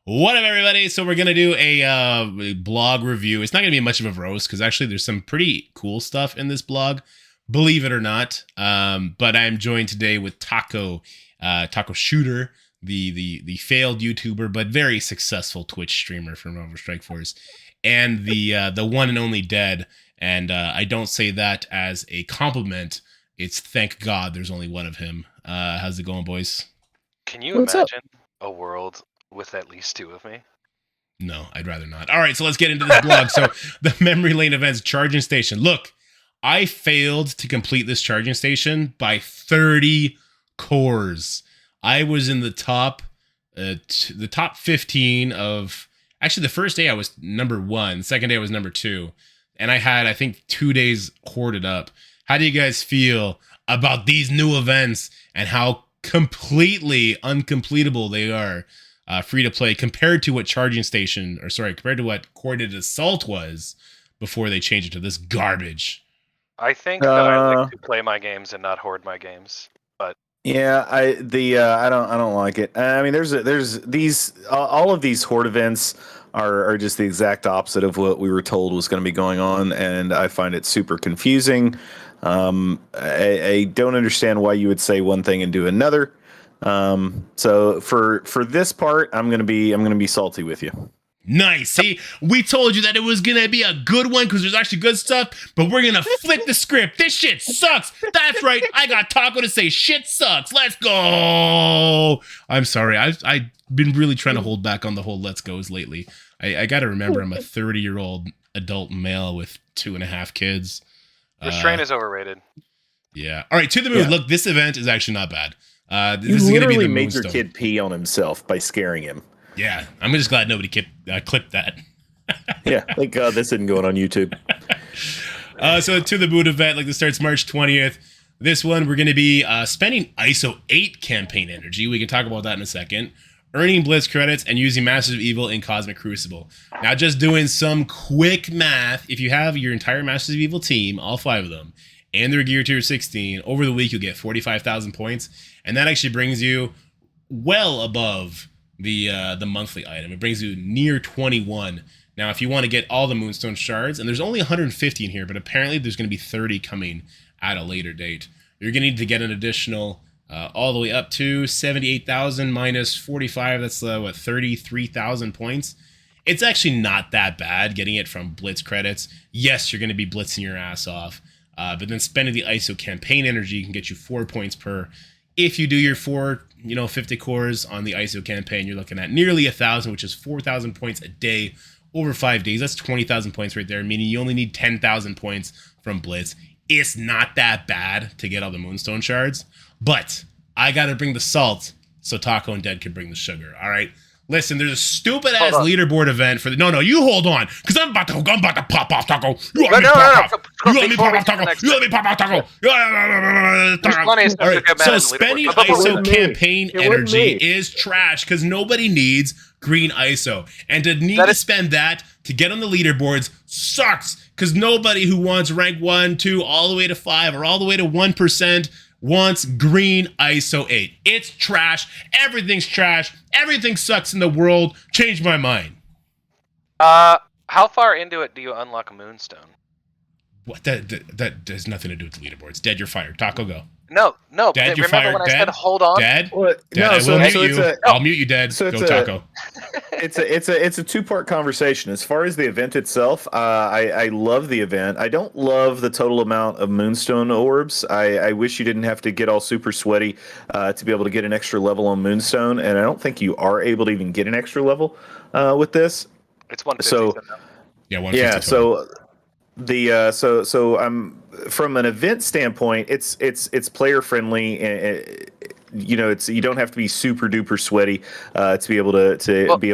What up, everybody? So we're gonna do a blog review. It's not gonna be much of a roast because actually there's some pretty cool stuff in this blog, believe it or not. But I'm joined today with Taco, Taco Shooter, the failed YouTuber but very successful Twitch streamer from Marvel Strike Force, and the one and only Dead. And I don't say that as a compliment. It's thank God there's only one of him. How's it going, boys? Can you imagine a world with at least two of me? No, I'd rather not. All right, so let's get into this blog. So the memory lane events charging station. Look, I failed to complete this charging station by 30 cores. I was in the top 15 of, actually the first day I was number 1, the second day I was number 2, and I had, I think, 2 days hoarded up. How do you guys feel about these new events and how completely uncompletable they are? Free to play compared to what compared to what Coordinated Assault was before they changed it to this garbage. I think that I like to play my games and not hoard my games. But yeah, I don't like it. I mean, there's these all of these horde events are just the exact opposite of what we were told was going to be going on, and I find it super confusing. I don't understand why you would say one thing and do another. So for this part, I'm gonna be salty with you. Nice. See, we told you that it was gonna be a good one because there's actually good stuff, but we're gonna flip the script. This shit sucks. That's right. I got Taco to say shit sucks. Let's go. I'm sorry. I've been really trying to hold back on the whole let's goes lately. I gotta remember I'm a 30-year-old adult male with 2.5 kids. Restraint is overrated. Yeah. All right. To the moon. Yeah. Look, this event is actually not bad. You literally made your kid pee on himself by scaring him. Yeah, I'm just glad nobody clipped that. Yeah, thank God this isn't going on YouTube. So to the moon event, like this starts March 20th. This one, we're going to be spending ISO 8 campaign energy. We can talk about that in a second. Earning Blitz credits and using Masters of Evil in Cosmic Crucible. Now, just doing some quick math, if you have your entire Masters of Evil team, all 5 of them, and their gear tier 16, over the week you'll get 45,000 points, and that actually brings you well above the monthly item. It brings you near 21. Now, if you want to get all the Moonstone shards, and there's only 150 in here, but apparently there's going to be 30 coming at a later date. You're going to need to get an additional all the way up to 78,000 minus 45. That's 33,000 points. It's actually not that bad getting it from Blitz credits. Yes, you're going to be blitzing your ass off. But then spending the ISO campaign energy can get you 4 points per. If you do your 50 cores on the ISO campaign, you're looking at nearly 1,000, which is 4,000 points a day over 5 days. That's 20,000 points right there, meaning you only need 10,000 points from Blitz. It's not that bad to get all the Moonstone shards, but I got to bring the salt so Taco and Dead can bring the sugar. All right. Listen, there's a stupid ass leaderboard event for the. No, you hold on, because I'm about to pop off, Taco. You let me pop off. You let me pop off, Taco. You let me pop off, Taco. All right. So spending ISO campaign energy is trash because nobody needs green ISO, and to need to spend that to get on the leaderboards sucks because nobody who wants rank 1, 2, all the way to 5, or all the way to 1%. Wants green ISO 8. It's trash. Everything's trash. Everything sucks in the world. Change my mind. How far into it do you unlock a Moonstone? What? That has nothing to do with the leaderboards. Dead, you're fired. Taco, go. No. Dead, you're remember fired. when I said hold on? Dead, I will mute you. I'll mute you, Dead. Go, Taco. It's a 2-part conversation. As far as the event itself, I love the event. I don't love the total amount of Moonstone orbs. I wish you didn't have to get all super sweaty to be able to get an extra level on Moonstone, and I don't think you are able to even get an extra level with this. It's 150. So, yeah, 150. Yeah, so I'm from an event standpoint, it's player friendly. You don't have to be super duper sweaty to be able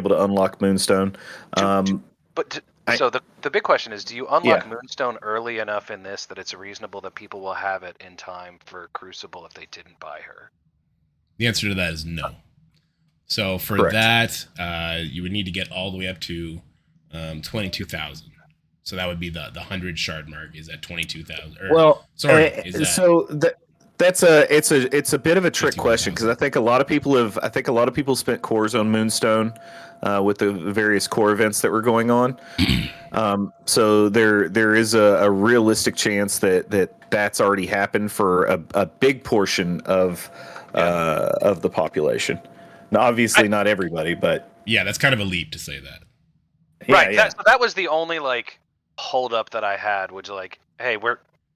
to unlock Moonstone. So the big question is, do you unlock Moonstone early enough in this that it's reasonable that people will have it in time for Crucible if they didn't buy her? The answer to that is no. So for that, you would need to get all the way up to 22,000. So that would be the 100 shard mark is at 22,000. Well, sorry. It's a bit of a trick question because I think a lot of people spent cores on Moonstone with the various core events that were going on. So there is a realistic chance that's already happened for a big portion of the population. Now, obviously, not everybody, but yeah, that's kind of a leap to say that. yeah, right. yeah. That was the only like hold up that I had, which like, hey,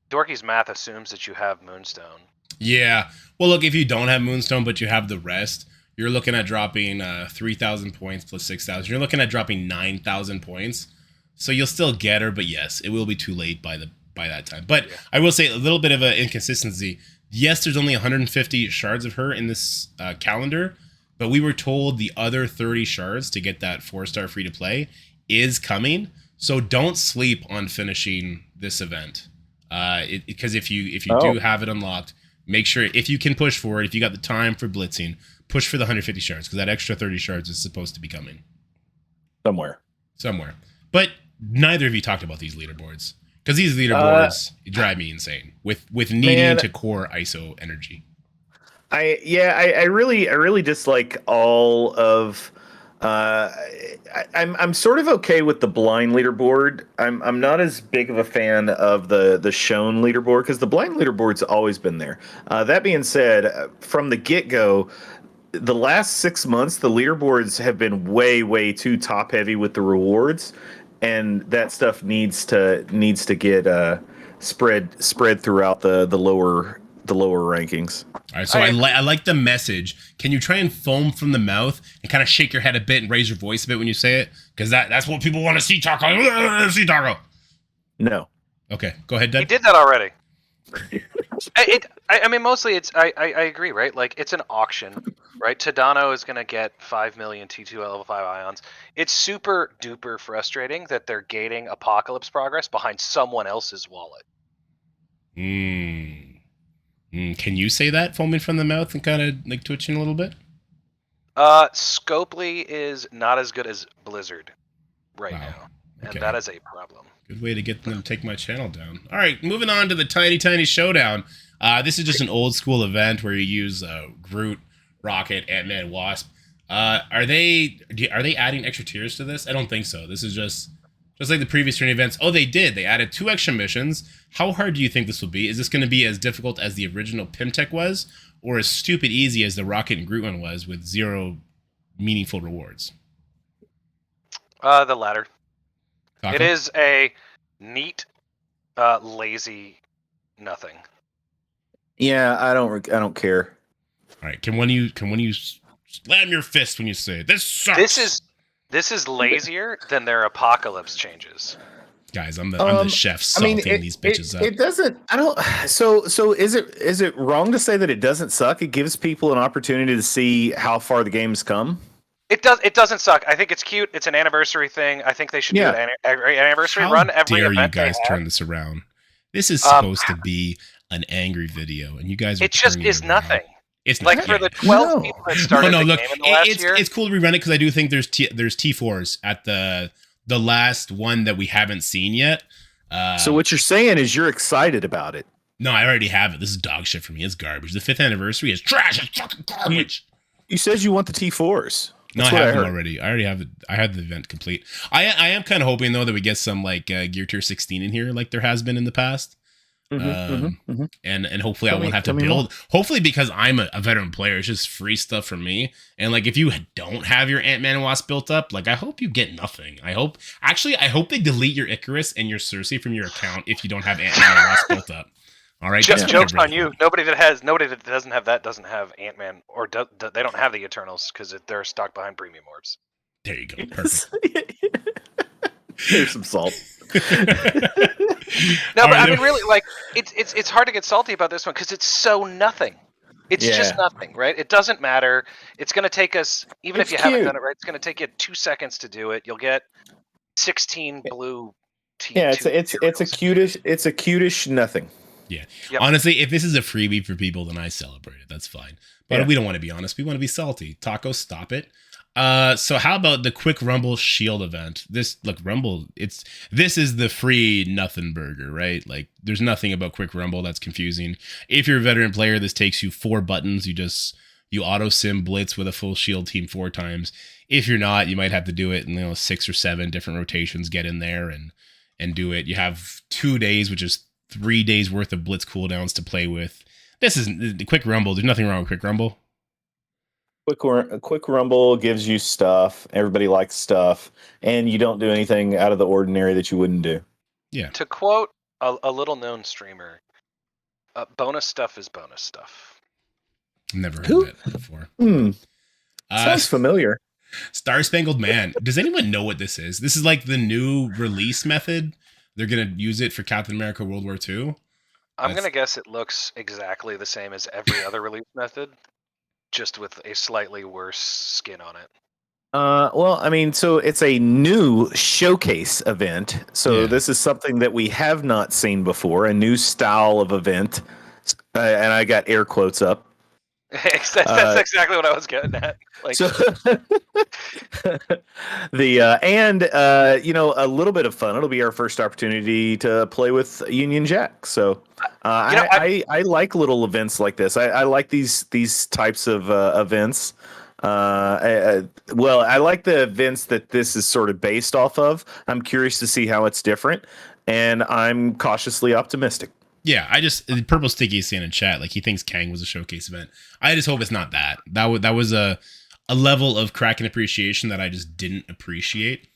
Dorky's math assumes that you have Moonstone. Yeah. Well, look, if you don't have Moonstone, but you have the rest, you're looking at dropping 3,000 points plus 6,000. You're looking at dropping 9,000 points. So you'll still get her, but yes, it will be too late by that time. But yeah. I will say a little bit of an inconsistency. Yes, there's only 150 shards of her in this calendar, but we were told the other 30 shards to get that 4-star free to play is coming. So don't sleep on finishing this event. Because if you do have it unlocked, make sure if you can push for it, if you got the time for blitzing, push for the 150 shards because that extra 30 shards is supposed to be coming. Somewhere. But neither of you talked about these leaderboards because these leaderboards drive me insane with needing to core ISO energy. I really dislike all of. I'm sort of okay with the blind leaderboard. I'm not as big of a fan of the shown leaderboard because the blind leaderboard's always been there. That being said, from the get-go, the last 6 months the leaderboards have been way too top heavy with the rewards, and that stuff needs to get spread throughout the lower rankings. All right, so I like the message. Can you try and foam from the mouth and kind of shake your head a bit and raise your voice a bit when you say it? Because that's what people want to see, Taco. See, Taco. No. Okay, go ahead, Dad. He did that already. I mean, mostly it's I agree, right? Like it's an auction, right? Tadano is going to get 5 million T2 level 5 ions. It's super duper frustrating that they're gating Apocalypse progress behind someone else's wallet. Can you say that, foaming from the mouth and kind of like twitching a little bit? Scopely is not as good as Blizzard now, and that is a problem. Good way to get them to take my channel down. All right, moving on to the tiny Showdown. This is just an old school event where you use Groot, Rocket, Ant-Man, Wasp. Are they adding extra tiers to this? I don't think so. This is just like the previous training events. Oh, they did. They added 2 extra missions. How hard do you think this will be? Is this going to be as difficult as the original Pimtech was, or as stupid easy as the Rocket and Groot one was with 0 meaningful rewards? The latter. Taco? It is a neat, lazy nothing. Yeah, I don't care. All right, can one of you slam your fist when you say it? This sucks. This is lazier than their Apocalypse changes. Guys, I'm the chef salting these bitches up. It doesn't. I don't. So is it wrong to say that it doesn't suck? It gives people an opportunity to see how far the game's come. It doesn't suck. I think it's cute. It's an anniversary thing. I think they should do an anniversary run every event. How dare you guys turn this around? This is supposed to be an angry video, and you guys are. It just is nothing. It's like for the 12 people that started the game in the last year. It's cool to rerun it because I do think there's T4s at the last one that we haven't seen yet. So what you're saying is you're excited about it. No, I already have it. This is dog shit for me. It's garbage. The 5th anniversary is trash. It's fucking garbage. You said you want the T4s. No, I have them already. I already have it. I had the event complete. I am kind of hoping though that we get some like Gear Tier 16 in here, like there has been in the past. And hopefully I won't have to build. Hopefully, because I'm a veteran player, it's just free stuff for me. And like if you don't have your Ant-Man and Wasp built up, like I hope you get nothing. I hope they delete your Icarus and your Cersei from your account if you don't have Ant-Man and Wasp built up. All right, jokes on you. Nobody that doesn't have that doesn't have Ant-Man, or they don't have the Eternals because they're stuck behind premium orbs. There you go. Perfect. Here's some salt. No, but I mean, really, like it's hard to get salty about this one because it's so nothing. It's just nothing, right? It doesn't matter. It's going to take us, even if you haven't done it right, it's going to take you 2 seconds to do it. You'll get 16 blue. It's a cutish nothing. Yeah. Yep. Honestly, if this is a freebie for people, then I celebrate it. That's fine. But we don't want to be honest. We want to be salty. Taco, stop it. So how about the Quick Rumble Shield event? Rumble, this is the free nothing burger, right? Like there's nothing about Quick Rumble that's confusing. If you're a veteran player, this takes you 4 buttons. You you auto sim blitz with a full shield team 4 times. If you're not, you might have to do it in 6 or 7 different rotations. Get in there and do it. You have 2 days, which is 3 days worth of blitz cooldowns to play with. This isn't the quick rumble. There's nothing wrong with quick rumble. Quick rumble gives you stuff. Everybody likes stuff, and you don't do anything out of the ordinary that you wouldn't do. Yeah. To quote a little known streamer, bonus stuff is bonus stuff. Never heard that before. Sounds familiar. Star Spangled Man. Does anyone know what this is? This is like the new release method. They're going to use it for Captain America World War II. I'm going to guess it looks exactly the same as every other release method, just with a slightly worse skin on it. Well, I mean, so it's a new showcase event. So this is something that we have not seen before, a new style of event. And I got air quotes up. That's exactly what I was getting at. Like, so a little bit of fun. It'll be our first opportunity to play with Union Jack. So I like little events like this. I like these types of events. I like the events that this is sort of based off of. I'm curious to see how it's different, and I'm cautiously optimistic. Yeah, Purple Sticky is saying in chat, like he thinks Kang was a showcase event. I just hope it's not that. That was a level of Kraken appreciation that I just didn't appreciate.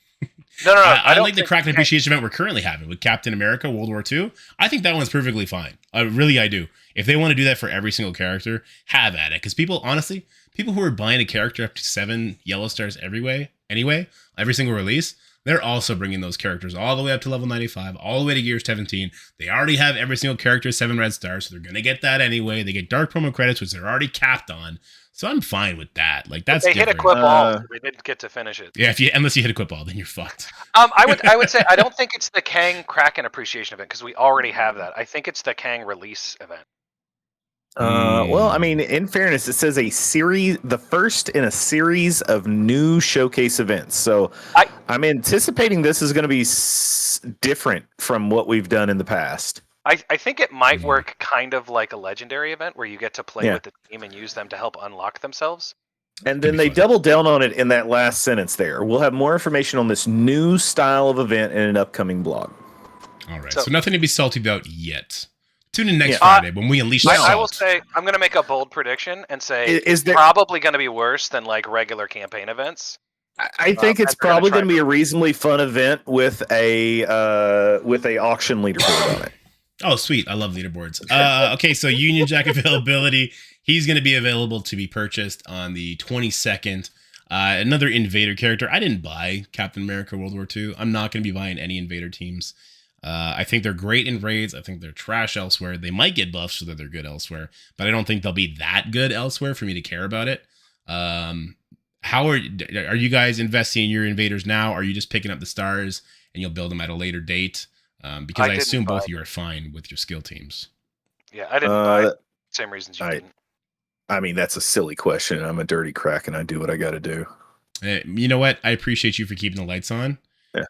No. I like the Kraken appreciation event we're currently having with Captain America World War II. I think that one's perfectly fine. I do. If they want to do that for every single character, have at it. Because people who are buying a character up to 7 yellow stars anyway, every single release, they're also bringing those characters all the way up to level 95, all the way to Gear 17. They already have every single character 7 red stars, so they're going to get that anyway. They get dark promo credits, which they're already capped on. So I'm fine with that. Like that's they hit equip all. So they didn't get to finish it. Yeah, unless you hit equip all, then you're fucked. I would say I don't think it's the Kang Kraken appreciation event because we already have that. I think it's the Kang release event. Well, I mean, in fairness, it says the first in a series of new showcase events. So I'm anticipating this is going to be different from what we've done in the past. I think it might work kind of like a legendary event where you get to play with the team and use them to help unlock themselves. And then they double down on it in that last sentence there. We'll have more information on this new style of event in an upcoming blog. All right. So nothing to be salty about yet. Tune in next Friday when we unleash the salt. I will say, I'm going to make a bold prediction and say it's probably going to be worse than like regular campaign events. I think it's probably going to be a reasonably fun event with a auction leaderboard on it. Oh, sweet. I love leaderboards. Okay, so Union Jack availability. He's going to be available to be purchased on the 22nd. Another Invader character. I didn't buy Captain America World War II. I'm not going to be buying any Invader teams. I think they're great in raids. I think they're trash elsewhere. They might get buffs so that they're good elsewhere, but I don't think they'll be that good elsewhere for me to care about it. How are you guys investing in your Invaders now? Are you just picking up the stars and you'll build them at a later date? Because I assume both of you are fine with your skill teams. Yeah, I didn't buy same reasons you didn't. I mean, that's a silly question. I'm a dirty crack and I do what I got to do. You know what? I appreciate you for keeping the lights on. Yeah.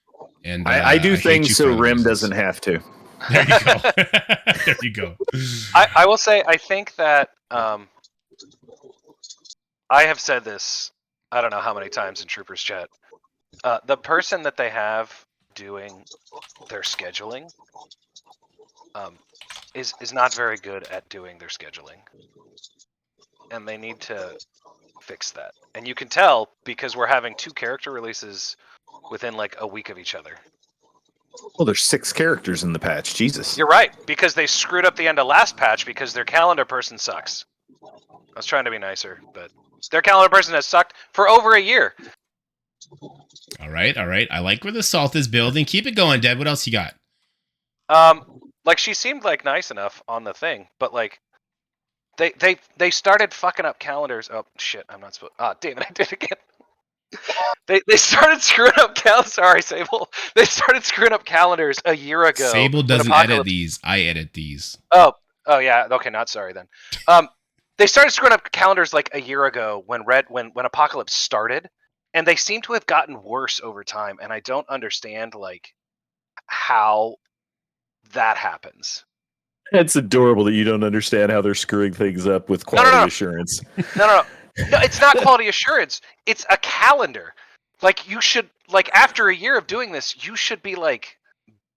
And I do things so Rim doesn't have to. There you go. There you go. I will say, I think that I have said this, I don't know how many times in Troopers chat. The person that they have doing their scheduling is not very good at doing their scheduling. And they need to fix that. And you can tell because we're having 2 character releases within like a week of each other. Well, there's 6 characters in the patch. Jesus. You're right, because they screwed up the end of last patch because their calendar person sucks. I was trying to be nicer, but their calendar person has sucked for over a year. All right. I like where the salt is building. Keep it going, Deb. What else you got? Like she seemed like nice enough on the thing, but like they started fucking up calendars. Oh shit, I'm not supposed. Ah, damn it, I did it again. They started screwing up calendars. Sorry, Sable. They started screwing up calendars a year ago. Sable doesn't edit these. I edit these. Oh yeah. Okay, not sorry then. They started screwing up calendars like a year ago when Apocalypse started, and they seem to have gotten worse over time. And I don't understand like how that happens. It's adorable that you don't understand how they're screwing things up with quality assurance. No. No, it's not quality assurance. It's a calendar. Like you should after a year of doing this, you should be like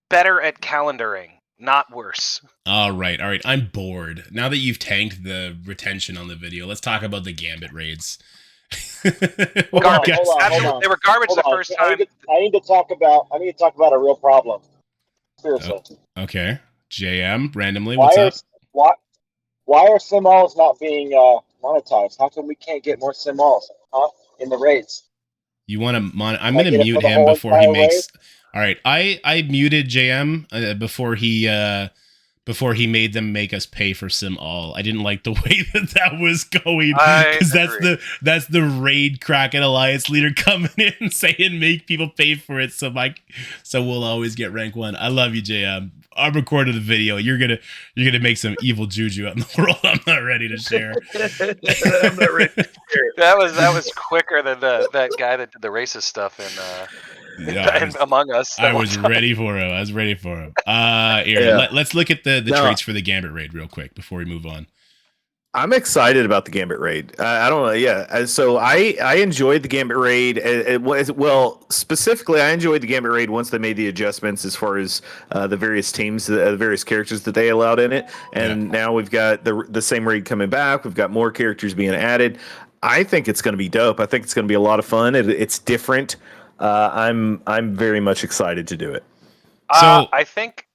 better at calendaring, not worse. All right. I'm bored. Now that you've tanked the retention on the video, let's talk about the Gambit raids. Garbage. Hold on. They were garbage the first time. I need to talk about a real problem. Seriously. Okay. JM, randomly, what's up? Why are sim alls not being monetized? How come we can't get more sim alls in the raids? You want to I'm going to mute him before he makes... All right. I muted JM before he made them make us pay for sim all. I didn't like the way that was going, because that's the raid Kraken Alliance leader coming in saying make people pay for it, so we'll always get rank 1. I love you, JM. I'm recording the video. You're gonna make some evil juju out in the world. I'm not ready to share. I'm not ready to share. That was quicker than that guy that did the racist stuff in Among Us. I was ready for him. Here, let's look at the traits for the Gambit raid real quick before we move on. I'm excited about the Gambit raid. I don't know. Yeah. So I enjoyed the Gambit raid. Well, specifically, I enjoyed the Gambit raid once they made the adjustments as far as the various teams, the various characters that they allowed in it. And now we've got the same raid coming back. We've got more characters being added. I think it's going to be dope. I think it's going to be a lot of fun. It's different. I'm very much excited to do it. So I think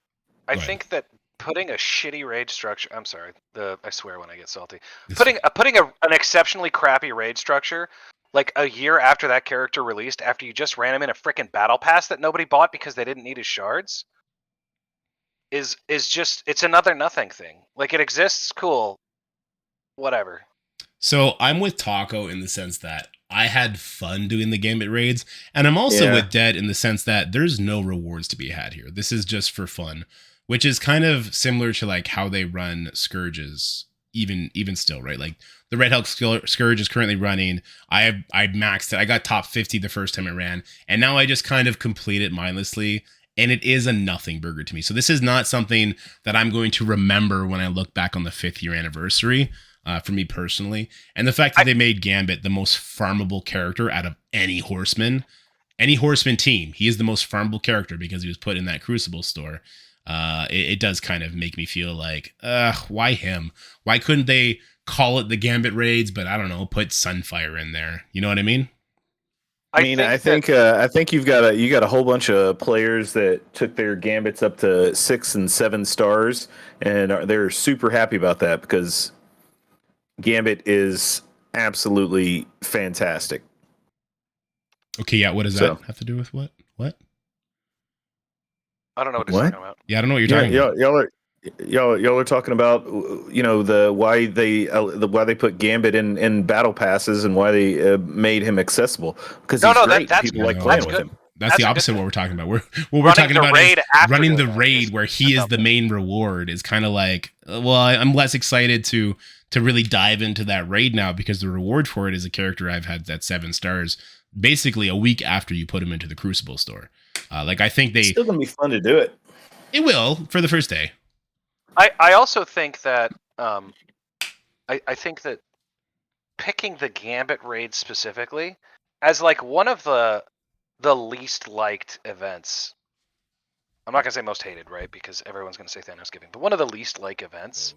that putting a shitty raid structure. I'm sorry. I swear when I get salty. Putting an exceptionally crappy raid structure like a year after that character released, after you just ran him in a freaking battle pass that nobody bought because they didn't need his shards, is just, it's another nothing thing. Like, it exists, cool, whatever. So I'm with Taco in the sense that I had fun doing the Gambit raids, and I'm also with Dead in the sense that there's no rewards to be had here. This is just for fun, which is kind of similar to like how they run Scourges, even still, right? Like the Red Hulk Scourge is currently running. I maxed it. I got top 50 the first time I ran, and now I just kind of complete it mindlessly, and it is a nothing burger to me. So this is not something that I'm going to remember when I look back on the 5th year anniversary. For me personally, and the fact that they made Gambit the most farmable character out of any horseman team. He is the most farmable character because he was put in that Crucible store. It does kind of make me feel like, why him? Why couldn't they call it the Gambit raids? But I don't know, put Sunfire in there. You know what I mean? I think you got a whole bunch of players that took their Gambits up to 6 and 7 stars, and they're super happy about that because Gambit is absolutely fantastic. Okay, yeah. What does that have to do with what? What? I don't know what you're talking about. Yeah, I don't know what you're talking about. Y'all are talking about, you know, why they put Gambit in battle passes and why they made him accessible, because he's great. People like playing with him. That's the opposite of what we're talking about. We're talking about running the raid where he is the main reward is kind of like, well, I'm less excited to really dive into that raid now because the reward for it is a character I've had at 7 stars basically a week after you put him into the Crucible store. I think it's still gonna be fun to do it. It will for the first day. I also think that I think that picking the Gambit raid specifically as like one of the least liked events. I'm not gonna say most hated, right? Because everyone's gonna say Thanos Giving, but one of the least liked events,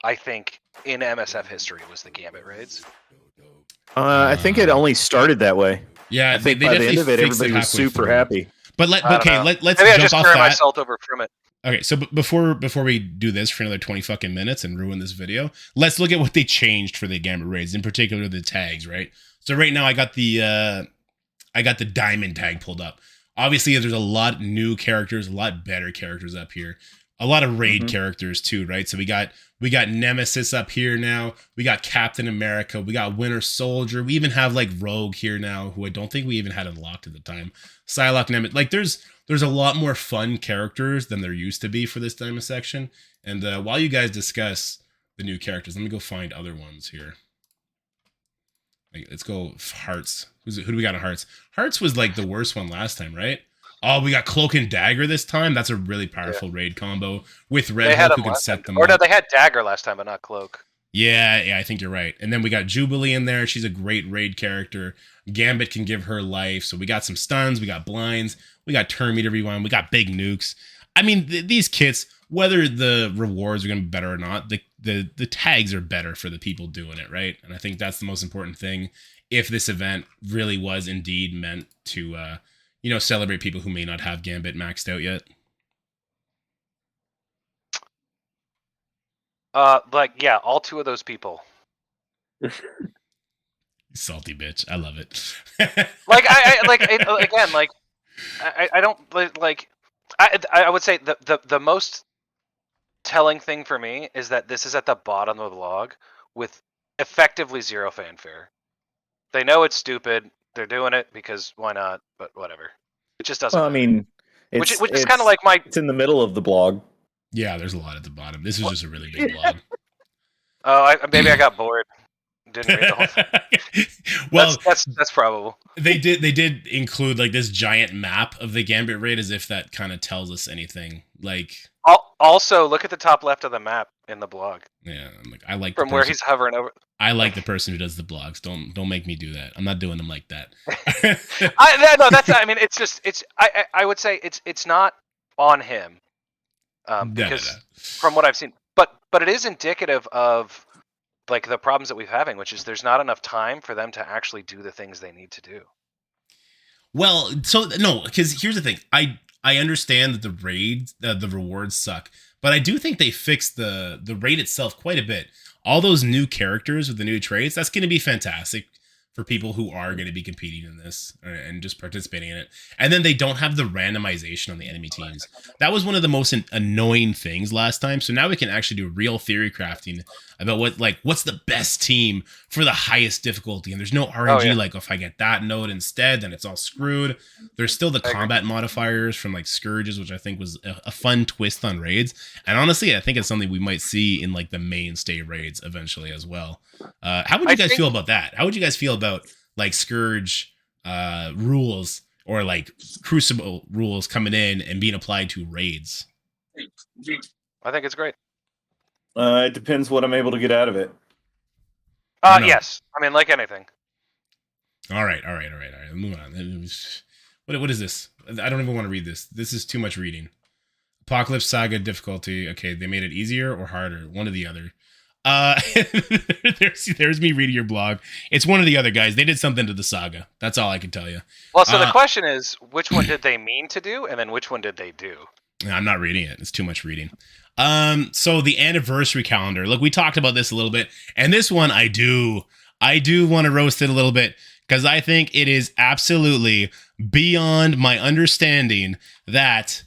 I think, in MSF history was the Gambit raids. I think it only started that way. Yeah, I think by the end of it, everybody was super happy. But let's maybe jump I just off turn that. myself over from it. Okay, so before we do this for another 20 fucking minutes and ruin this video, let's look at what they changed for the Gambit raids, in particular the tags, right? So right now I got the diamond tag pulled up. Obviously, there's a lot of new characters, a lot better characters up here. A lot of raid characters too, right? So we got Nemesis up here now. We got Captain America. We got Winter Soldier. We even have like Rogue here now, who I don't think we even had unlocked at the time. Psylocke, Nemesis. Like there's a lot more fun characters than there used to be for this Diamond section. And while you guys discuss the new characters, let me go find other ones here. Like, let's go Hearts. Who do we got on Hearts? Hearts was like the worst one last time, right? Oh, we got Cloak and Dagger this time. That's a really powerful raid combo with Red Hulk who can set them up. Or no, they had Dagger last time, but not Cloak. Yeah, I think you're right. And then we got Jubilee in there. She's a great raid character. Gambit can give her life. So we got some stuns, we got blinds, we got turn meter rewind, we got big nukes. I mean, these kits, whether the rewards are going to be better or not, the tags are better for the people doing it, right? And I think that's the most important thing. If this event really was indeed meant to, celebrate people who may not have Gambit maxed out yet. All two of those people. Salty bitch, I love it. I would say the most telling thing for me is that this is at the bottom of the log with effectively zero fanfare. They know it's stupid. They're doing it because why not? But whatever. It just doesn't. Well, I mean, which is kind of like my. It's in the middle of the blog. Yeah, there's a lot at the bottom. This is just a really big blog. Maybe I got bored. Didn't read the whole thing. Well, that's probable. They did include like this giant map of the Gambit Raid, as if that kind of tells us anything. Like, also look at the top left of the map in the blog. Yeah, I like from where he's hovering over. I like the person who does the blogs. Don't make me do that. I'm not doing them like that. I would say it's not on him. Because from what I've seen, but it is indicative of like the problems that we're having, which is there's not enough time for them to actually do the things they need to do. Well, so no, because here's the thing. I understand that the raids, the rewards suck, but I do think they fixed the raid itself quite a bit. All those new characters with the new traits, that's going to be fantastic for people who are going to be competing in this and just participating in it. And then they don't have the randomization on the enemy teams. That was one of the most annoying things last time. So now we can actually do real theory crafting about what's the best team for the highest difficulty. And there's no RNG. Like if I get that node instead, then it's all screwed. There's still the combat modifiers from like Scourges, which I think was a fun twist on raids. And honestly, I think it's something we might see in like the mainstay raids eventually as well. How would you guys feel about that? How would you guys feel about like Scourge rules or like Crucible rules coming in and being applied to raids? I think it's great. It depends what I'm able to get out of it. Yes. I mean, like anything. All right. Move on. What is this? I don't even want to read this. This is too much reading. Apocalypse Saga difficulty. Okay, they made it easier or harder. One or the other. There's me reading your blog. It's one or the other, guys. They did something to the saga. That's all I can tell you. Well, so the question is, which one did they mean to do, and then which one did they do? I'm not reading it. It's too much reading. So the anniversary calendar. Look, we talked about this a little bit, and this one I do want to roast it a little bit because I think it is absolutely beyond my understanding that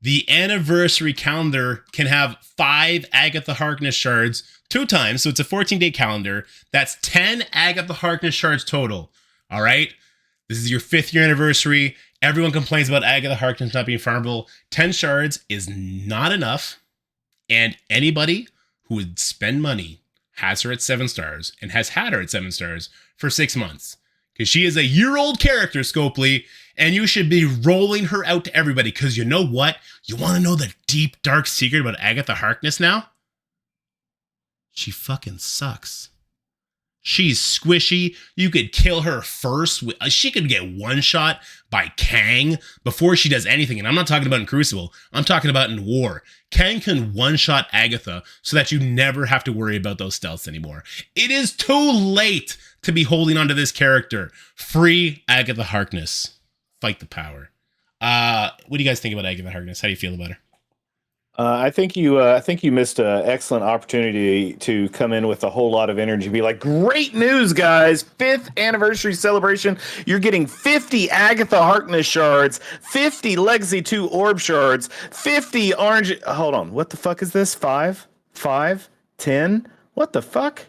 the anniversary calendar can have 5 Agatha Harkness shards 2 times. So it's a 14-day calendar. That's 10 Agatha Harkness shards total. All right. This is your 5th year anniversary. Everyone complains about Agatha Harkness not being farmable. 10 shards is not enough. And anybody who would spend money has her at 7 stars and has had her at 7 stars for 6 months. Because she is a year-old character, Scopely, and you should be rolling her out to everybody. Because you know what? You want to know the deep, dark secret about Agatha Harkness now? She fucking sucks. She's squishy. You could kill her first. She could get one-shot by Kang before she does anything. And I'm not talking about in Crucible. I'm talking about in War. Kang can one-shot Agatha so that you never have to worry about those stealths anymore. It is too late to be holding on to this character. Free Agatha Harkness. Fight the power. What do you guys think about Agatha Harkness? How do you feel about her? I think you missed an excellent opportunity to come in with a whole lot of energy. Be like, great news, guys! 5th anniversary celebration. You're getting 50 Agatha Harkness shards, 50 Legacy 2 orb shards, 50 orange. Hold on, what the fuck is this? 5, 10. What the fuck?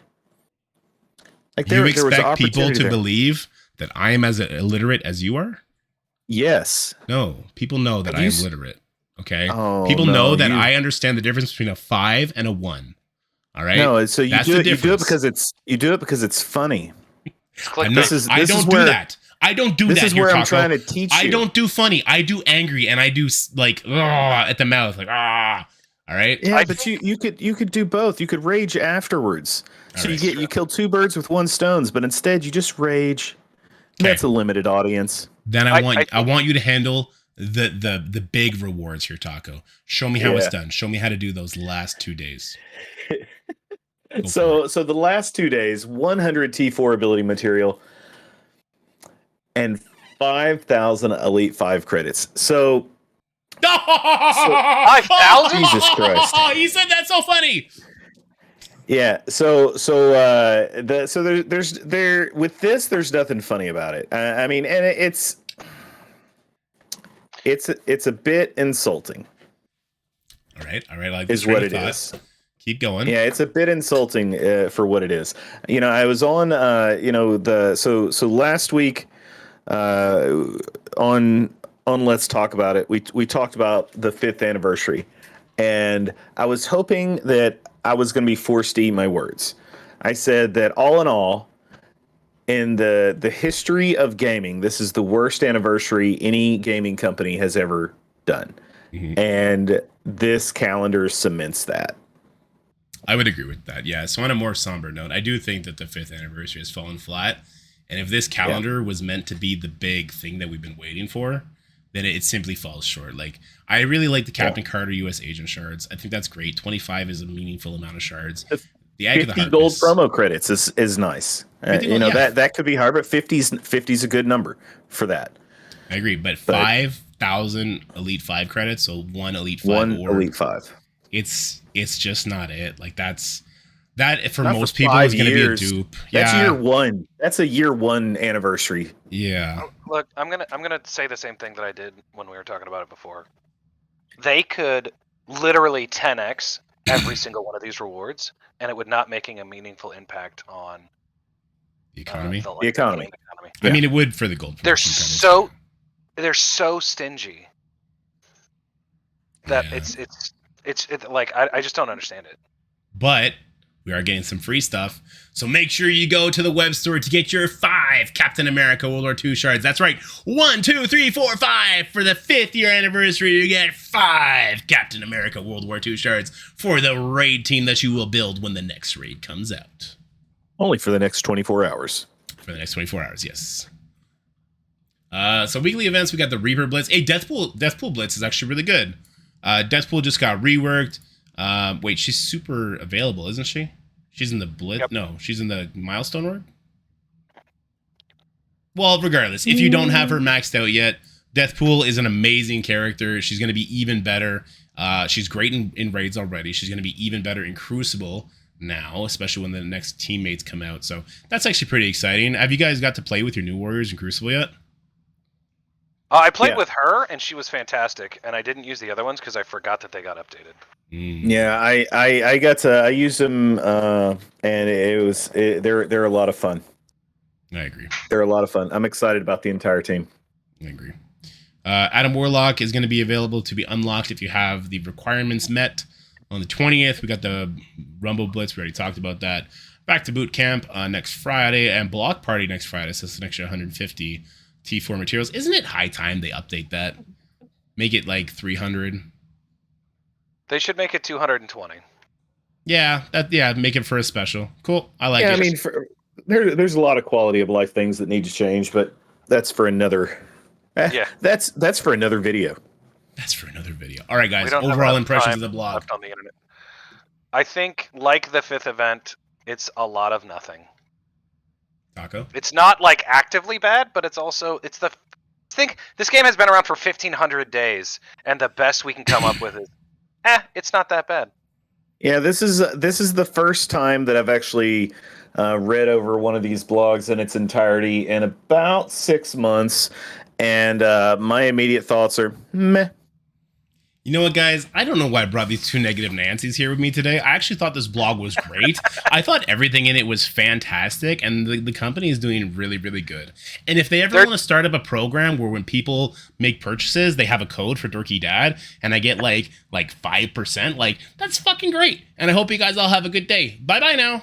Like you expect people to believe that I am as illiterate as you are? Yes. No, people know that I am literate. Okay. People know that I understand the difference between a 5 and a 1. All right. No, so you do it because it's funny. I don't do that. I don't do that. This is where I'm trying to teach you. I don't do funny. I do angry, and I do like at the mouth, like . All right. Yeah, but you could do both. You could rage afterwards. So Alright. you kill two birds with one stones, but instead you just rage. Okay. That's a limited audience. Then I want you to handle the big rewards here, Taco. Show me how it's done. Show me how to do those last 2 days. So the last 2 days, 100 T4 ability material and 5,000 Elite 5 credits. So 5,000? Jesus Christ. You said that's so funny. Yeah, there's with this there's nothing funny about it. I mean, and it's a bit insulting. All right, like is what it is. Keep going. Yeah, it's a bit insulting for what it is. You know, I was on so last week on Let's Talk About It. We talked about the 5th anniversary, and I was hoping that I was going to be forced to eat my words. I said that all in all, in the history of gaming, this is the worst anniversary any gaming company has ever done. Mm-hmm. And this calendar cements that. I would agree with that. Yeah. So on a more somber note, I do think that the 5th anniversary has fallen flat. And if this calendar was meant to be the big thing that we've been waiting for, then it simply falls short. Like, I really like the Captain Carter U.S. Agent shards. I think that's great. 25 is a meaningful amount of shards. The 50 gold promo credits is nice. That could be hard, but 50's a good number for that. I agree, but 5,000 Elite 5 credits, so one Elite 5 Elite 5. It's just not it. Like, that for not most for people is going to be a dupe. That's year one. That's a year one anniversary. Yeah. Look, I'm gonna say the same thing that I did when we were talking about it before. They could literally 10x every single one of these rewards, and it would not making a meaningful impact on the economy. The economy. I mean, it would for the gold. They're so stingy that it's like I just don't understand it. But we are getting some free stuff, so make sure you go to the web store to get your 5 Captain America World War II shards. That's right, 1, 2, 3, 4, 5 for the 5th year anniversary. You get 5 Captain America World War II shards for the raid team that you will build when the next raid comes out. Only for the next 24 hours. For the next 24 hours, yes. So weekly events, we got the Reaper Blitz. Hey, Deathpool Blitz is actually really good. Deathpool just got reworked. Wait, she's super available, isn't she? She's in the Blitz? Yep. No, she's in the Milestone Org? Well, regardless, if you don't have her maxed out yet, Deathpool is an amazing character. She's going to be even better. She's great in raids already. She's going to be even better in Crucible now, especially when the next teammates come out. So that's actually pretty exciting. Have you guys got to play with your new warriors in Crucible yet? I played with her, and she was fantastic. And I didn't use the other ones because I forgot that they got updated. Yeah, I used them, and they're a lot of fun. I agree. They're a lot of fun. I'm excited about the entire team. I agree. Adam Warlock is going to be available to be unlocked if you have the requirements met. On the 20th, we got the Rumble Blitz. We already talked about that. Back to boot camp next Friday, and Block Party next Friday. So it's an extra 150 T4 materials. Isn't it high time they update that? Make it like 300. They should make it 220. Yeah, make it for a special. Cool. I like it. I mean, there's a lot of quality of life things that need to change, but that's for another. That's for another video. That's for another video. All right, guys. Overall impressions of the blog. Left on the internet. I think, like the 5th event, it's a lot of nothing. Taco? It's not like actively bad, but it's the. Think this game has been around for 1,500 days, and the best we can come up with is, it's not that bad. Yeah, this is the first time that I've actually read over one of these blogs in its entirety in about 6 months, and my immediate thoughts are meh. You know what, guys? I don't know why I brought these two negative Nancys here with me today. I actually thought this blog was great. I thought everything in it was fantastic, and the company is doing really, really good. And if they ever want to start up a program where when people make purchases, they have a code for Dorky Dad, and I get like 5%, that's fucking great. And I hope you guys all have a good day. Bye-bye now.